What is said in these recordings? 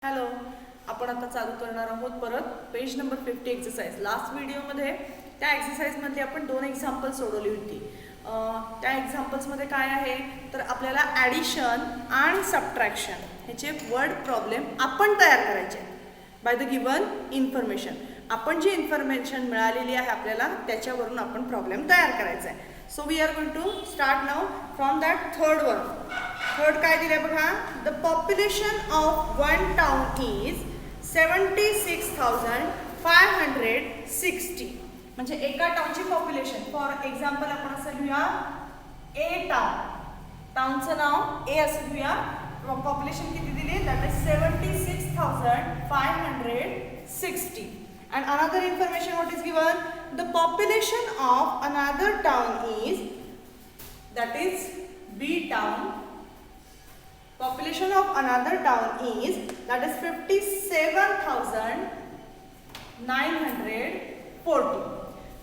Hello, आपण आता चालू करणार आहोत परत पेज नंबर 50 एक्सरसाइज. लास्ट व्हिडिओमध्ये त्या एक्सरसाइजमध्ये आपण 2 एक्झाम्पल सोडवली होती. त्या एक्झाम्पल्समध्ये काय आहे तर आपल्याला ॲडिशन आणि सबट्रॅक्शन ह्याचे वर्ड प्रॉब्लेम आपण तयार करायचे बाय द गिवन इन्फॉर्मेशन. आपण जी इन्फॉर्मेशन मिळालेली आहे आपल्याला त्याच्यावरून आपण प्रॉब्लेम तयार करायचा आहे. So we are going to start now from that third one. Third काय दिले बघा. The population of one town is 76,560. म्हणजे एका टाउनची पॉप्युलेशन. फॉर एक्झाम्पल आपण असं लिहूया ए टाउन. टाउनचं नाव ए असं लिहूया. पॉप्युलेशन किती दिली that is 76,560. And another information what is given, the population of another town is, that is B town. Population of another town is, that is 57,940.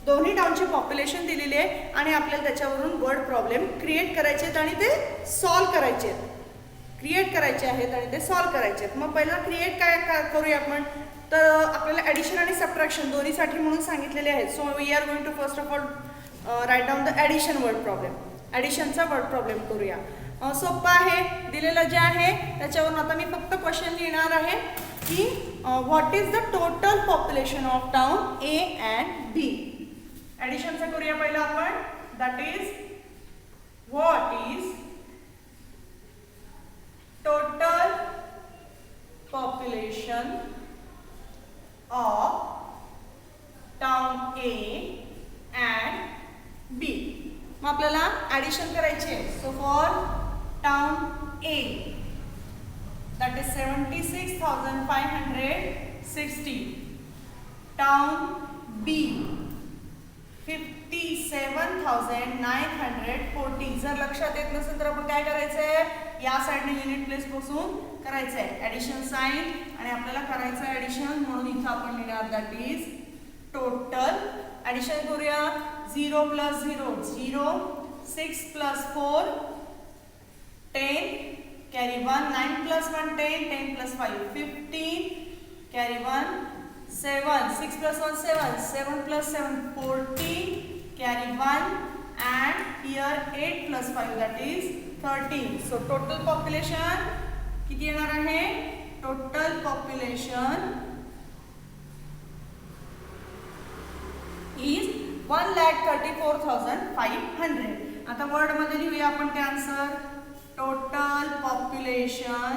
दोन्ही टाउनची पॉप्युलेशन दिलेली आहे आणि आपल्याला त्याच्यावरून वर्ड प्रॉब्लेम क्रिएट करायचे आहेत आणि ते सॉल्व करायचे आहेत. क्रिएट करायचे आहेत आणि ते सॉल्व करायचे आहेत. मग पहिला क्रिएट काय करूया आपण. तर आपल्याला ॲडिशन आणि सबट्रॅक्शन दोन्हीसाठी म्हणून सांगितलेले आहेत. So we are going to first of all write down the addition word problem. ॲडिशनचा वर्ड प्रॉब्लेम करूया. सोपं आहे. दिलेलं जे आहे त्याच्यावरून आता मी फक्त क्वेश्चन लिहिणार आहे की what is the total population of town A and B. ॲडिशनचा करूया पहिला आपण. That is what is total population of town A and B. मग आपल्याला ॲडिशन करायची आहे. So for town A that is 76,560. Town B 57,940. जर लक्षात येत नसेल तर आपण काय करायचं आहे या साईडने युनिट प्लेस पासून करायचं आहे ॲडिशन साइन आणि आपल्याला करायचं आहे ॲडिशन म्हणून इथं आपण लिहिणार दॅट इज टोटल. ॲडिशन करूया. 0 + 0 0, 6 + 4 10, carry 1, 9 + 1 10, 10 + 5 15, carry 1 7, 6 + 1 7, 7 + 7 14, carry 1 and here 8 + 5 that is 13. So total population किती येणार आहे. Total population is 1,34,500. आता वर्ड मध्ये लिहूया आपण ते answer. Total population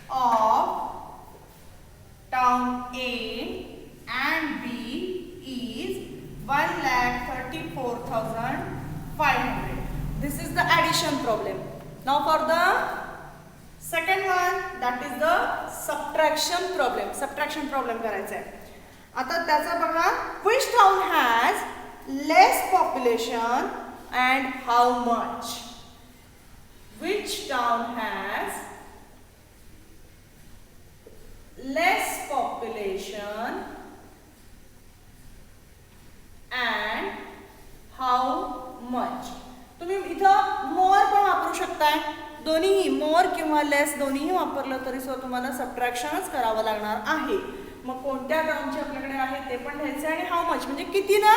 of town A and B is 1,34,500. This is the addition problem. Now for the second one, that is the subtraction problem. Subtraction problem करायचा आहे. आता त्याचा बघा. Which town has less population and how much? Which town has less population and how much? तुम्ही इथं मोर पण वापरू शकताय. दोन्हीही मोर किंवा लेस दोन्हीही वापरलं तरी सुद्धा तुम्हाला सबट्रॅक्शनच करावं लागणार आहे. मग कोणत्या टाउनचे आपल्याकडे आहे ते पण घ्यायचे आणि हाऊ मच म्हणजे किती ना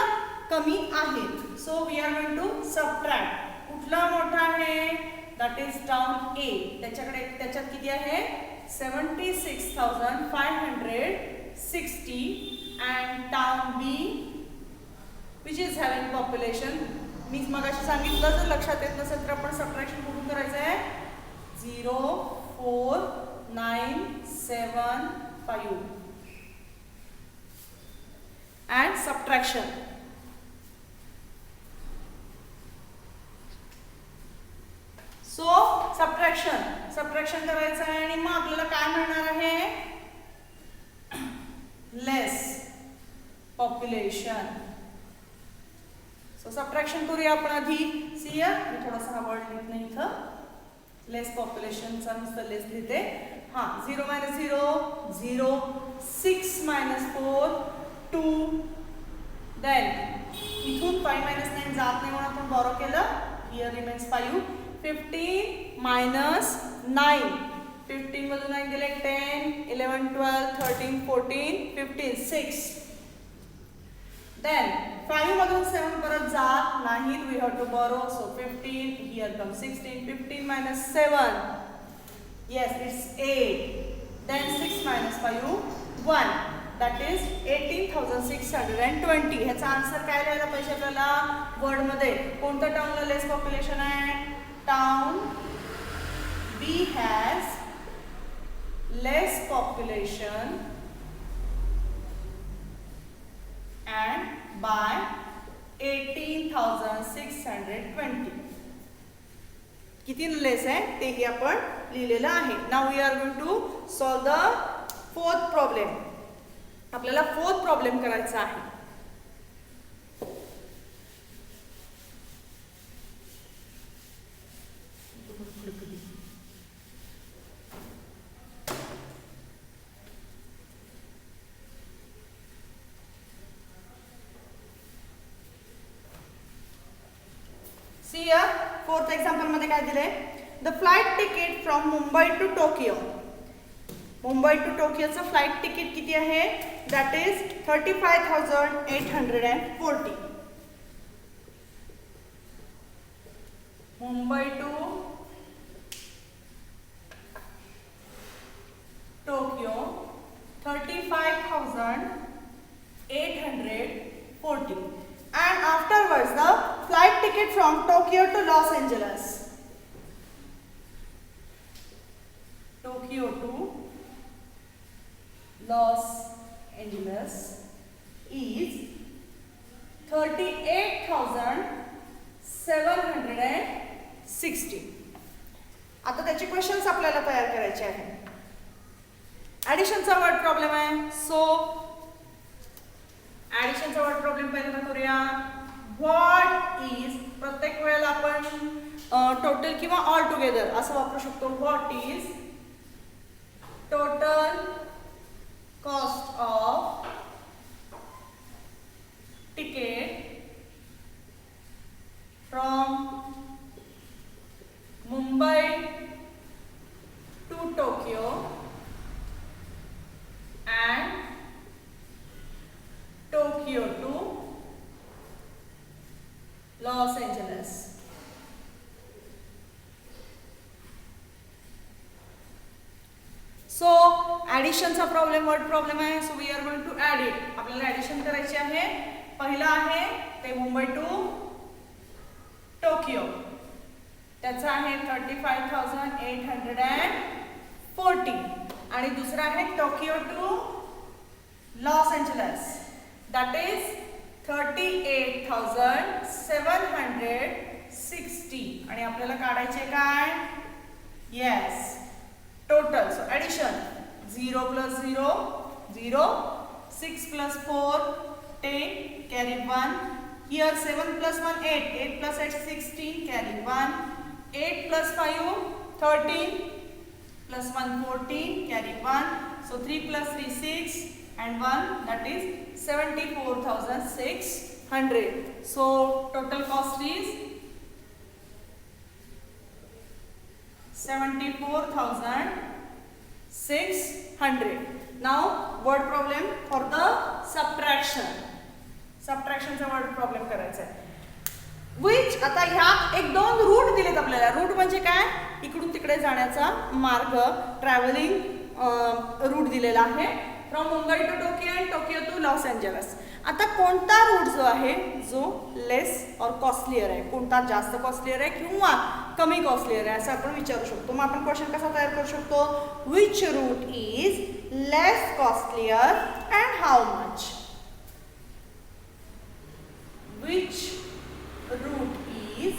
कमी आहेत. So we are going to subtract. कुठला मोठा आहे दॅट इज टाउन ए. त्याच्यात किती आहे 76,560 and town B which is having population. मी मगाशी सांगितलं जर लक्षात येत नसेल तर आपण सबट्रॅक्शन कुठून करायचं आहे 0,4,9,7,5 अँड सबट्रॅक्शन. सो सबट्रॅक्शन करायचं आहे आणि मग आपल्याला काय मिळणार आहे लेस पॉप्युलेशन. सो सबट्रॅक्शन करूया आपण आधी. सी हियर मी थोडासा हा वर्ड लिहित नाही इथं. लेस पॉप्युलेशनचा नुसतं लेस लिहिते. हां 0 - 0 0, 6 - 4 2, देन इथून 5 - 9 जात नाही म्हणून आपण बॉरो केलं. Here remains 5. 15 - 9 15 मधून 9 गेले 10, 11, 12, 13, 14, 15, 6. Then 5 मधून 7 परत जात नाहीत. We have to borrow. So 15. Here comes 16. 15 minus 7. Yes, it's 8. Then 6 minus 5, 1. That is 18,620. ह्याचा आन्सर काय लिहायला पाहिजे आपल्याला वर्ड मध्ये? कोणत्या टाउनला लेस पॉप्युलेशन आहे? Town B has less population and by 18,620. किती लेस आहे तेही आपण लिहिलेलं आहे. Now we are going to solve the fourth problem. आपल्याला फोर्थ प्रॉब्लेम करायचा आहे. See here, fourth example मध्ये काय दिले? The flight ticket from Mumbai to Tokyo. Mumbai to टोकियोचं फ्लाइट तिकीट किती आहे? That is 35,840. Mumbai to Tokyo 35,840. And afterwards the flight ticket from Tokyo to Los Angeles. Tokyo to Los Angeles is 38,760. आता त्याचे questions आपल्याला तयार करायचे आहेत. ॲडिशनचा वर्ड प्रॉब्लेम आहे. सो ॲडिशनचा वर्ड प्रॉब्लेम पहिल्यांदा करूया. व्हॉट इज, प्रत्येक वेळेला आपण टोटल किंवा ऑल टुगेदर असं वापरू शकतो. What is total cost of ticket from Mumbai to Tokyo and Tokyo to Los Angeles. So addition चा प्रॉब्लेम वर्ड प्रॉब्लेम आहे. So we are going to add it. आपल्याला ऍडिशन करायची आहे. पहिला आहे ते मुंबई टू टोकियो, त्याचा आहे 35,840 आणि दुसरा आहे Tokyo to Los Angeles, that is 38,760 आणि आपल्याला काढायचे काय? Yes, total. So addition 0 + 0 0, 6 + 4 10, carry 1. Here 7 + 1 8, 8 + 8 16, carry 1. 8 + 5 13, + 1 14, carry 1. So 3 + 3 6 and 1, that is 74,600. So total cost is 74,600. Now word problem for the subtraction. सबट्रॅक्शनचा वर्ड प्रॉब्लेम करायचा आहे. विच, आता ह्या एक दोन रूट दिलेत आपल्याला. रूट म्हणजे काय? इकडून तिकडे जाण्याचा मार्ग, ट्रॅव्हलिंग रूट दिलेला आहे. From Mumbai to Tokyo and Tokyo to Los Angeles. आता कोणता रूट जो आहे जो लेस और कॉस्टलियर आहे, कोणता जास्त कॉस्टलियर आहे किंवा कमी कॉस्टलियर आहे असं आपण विचारू शकतो. मग आपण क्वेश्चन कसा तयार करू शकतो? Which route is less costlier and how much. Which route is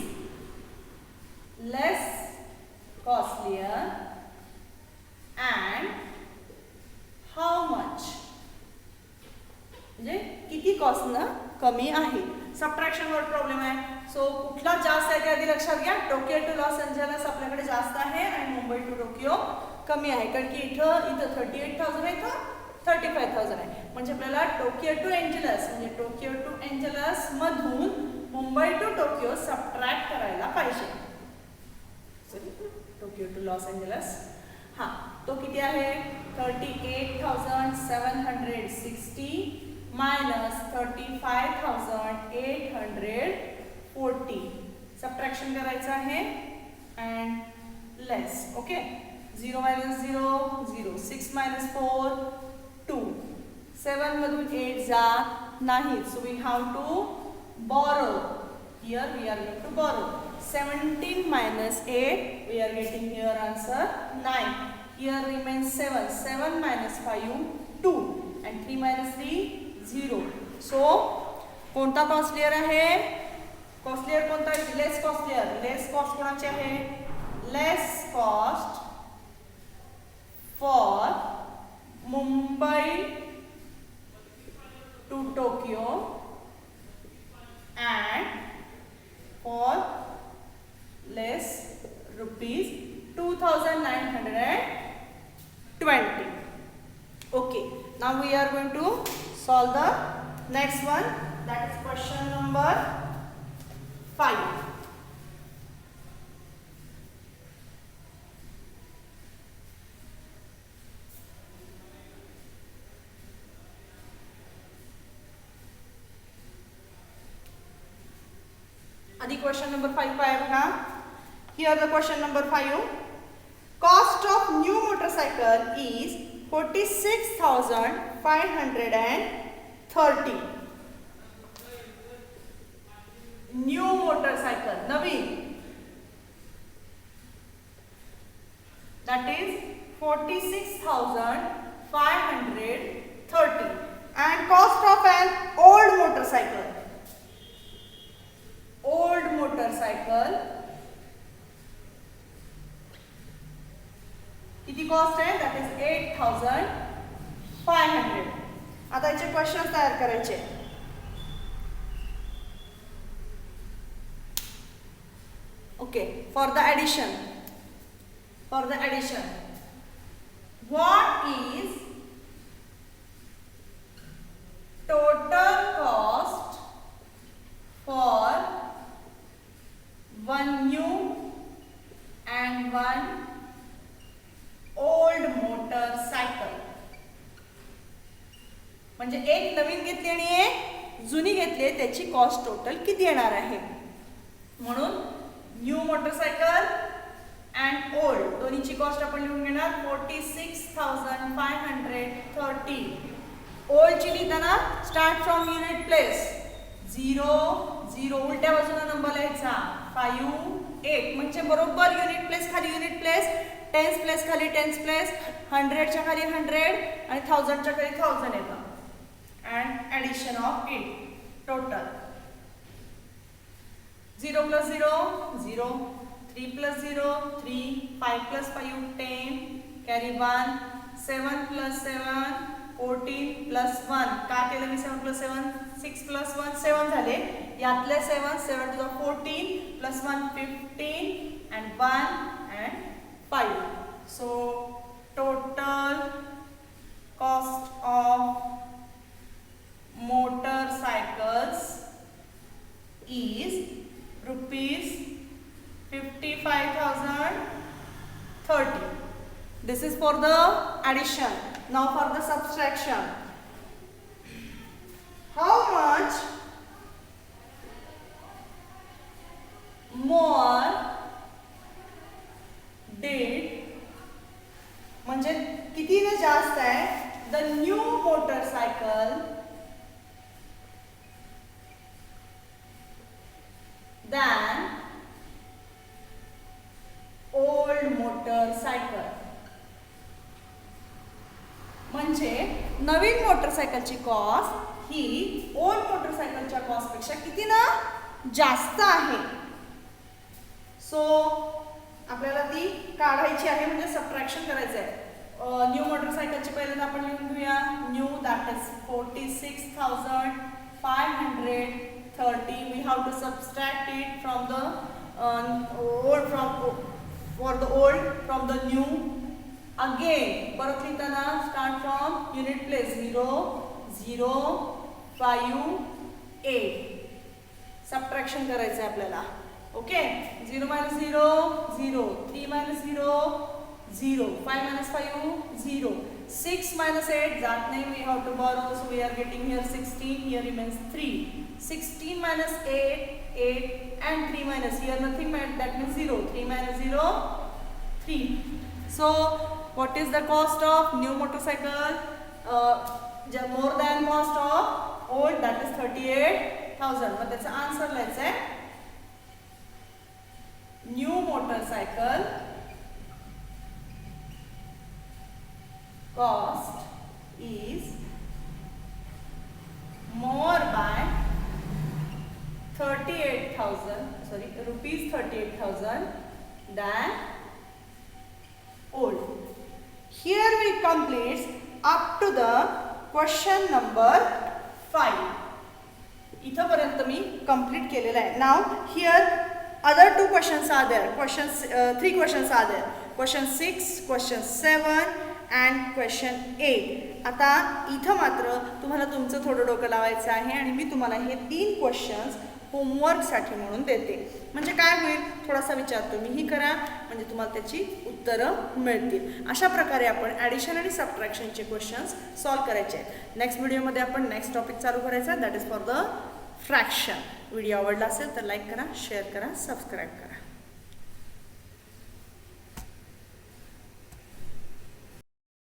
less costlier and how much? म्हणजे किती कॉस्टनं कमी आहे. सबट्रॅक्शन वर्ड प्रॉब्लेम आहे. सो कुठला जास्त आहे ते आधी लक्षात घ्या. टोकियो टू लॉस एंजलस आपल्याकडे जास्त आहे आणि मुंबई टू टोकियो कमी आहे, कारण की इथं 38,000 आहे, इथं 35,000 आहे. म्हणजे आपल्याला टोकियो टू एंजलस म्हणजे टोकियो टू एंजलस मधून मुंबई टू टोकियो सबट्रॅक्ट करायला पाहिजे. Sorry, Tokyo to Los Angeles हां तो किती आहे 38,760 मायनस 35,840 सबट्रॅक्शन करायचं आहे and less okay 0 minus 0 0 6 minus 4 2 7 मधून 8 जात नाही so we have to borrow here we are going to borrow 17 minus 8 we are getting here answer 9 here remains 7 7 minus 5 2 and 3 minus 3 0 so कोणता कॉस्टलियर आहे costlier कोणता less costlier less cost कोणाची आहे less cost for Mumbai to Tokyo and for less rupees 2,920. Okay, now we are going to solve the next one, that is question number 5. आधी question number 5 आहे बघा. Here the question number 5. Cost of new motorcycle is 46,530. New motorcycle Naveen that is 46,530 and cost of an old motorcycle किती cost आहे that is 8,500. आता याचे question तयार करायचे okay for the addition what is total cost for one new and one old motorcycle म्हणजे एक नवीन घेतली आणि एक जुनी घेतली त्याची कॉस्ट टोटल किती येणार आहे म्हणून न्यू मोटरसायकल अँड ओल्ड दोन्हीची कॉस्ट आपण लिहून घेणार 46,530. ओल्डची लिहिताना स्टार्ट फ्रॉम युनिट प्लेस 0 0 उलट्या बाजूला नंबर लिहायचा 5 8 म्हणजे बरोबर युनिट प्लेस खाली युनिट प्लेस टेन्स प्लेस खाली टेन्स प्लेस 100 च्या खाली 100 आणि 1000 च्या खाली 1000 येतं and addition of it total 0 plus 0 0 3 plus 0 3 5 plus 5 10 carry 1 7 plus 7 14 plus 1 का केलं मी 7 plus 7 6 plus 1 7 झाले यातले 7 7 to the 14 plus 1 15 and 1 and 5 so total cost of motorcycles is rupees 55,030. This is for the addition. Now for the subtraction. How much more did म्हणजे कितीने जास्त आहे the new motorcycle than old motorcycle म्हणजे नवीन मोटरसायकलची cost ही old मोटरसायकलच्या cost पेक्षा किती ना जास्त आहे so आपल्याला ती काढायची आहे म्हणजे सबट्रॅक्शन करायचं आहे न्यू मोटरसायकलची पहिल्यांदा आपण लिहून घेऊया knew that is 46,530 we have to subtract it from the old for the old from the new again परत लिहिताना start from unit place 0 0 5 8 subtraction करायचं आहे आपल्याला okay 0 minus 0 0 3 minus 0 0. 5 minus 5, 0. 6 minus 8, that name we have to borrow, so we are getting here 16, here remains 3. 16 minus 8, 8 and 3 minus, here nothing, that means 0. 3 minus 0, 3. So, what is the cost of new motorcycle? More than cost of old, that is 38,000. But that's the answer, let's say. New motorcycle cost is more by 38,000, rupees 38,000 than old. Here we complete up to the question number 5. इथपर्यंत मी complete केलेला आहे. Now here other 2 questions are there. 3 questions are there. Question 6, question 7 and question 8. आता इथं मात्र तुम्हाला तुमचं थोडं डोकं लावायचं आहे आणि मी तुम्हाला हे 3 क्वेश्चन्स होमवर्कसाठी म्हणून देते. म्हणजे काय होईल, थोडासा विचार तुम्हीही करा म्हणजे तुम्हाला त्याची उत्तरं मिळतील. अशा प्रकारे आपण ॲडिशन आणि सबट्रॅक्शनचे क्वेश्चन्स सॉल्व करायचे आहेत. नेक्स्ट व्हिडिओमध्ये आपण नेक्स्ट टॉपिक चालू करायचा, that is for the fraction. Video आवडला असेल तर लाईक करा, शेअर करा, सबस्क्राईब करा.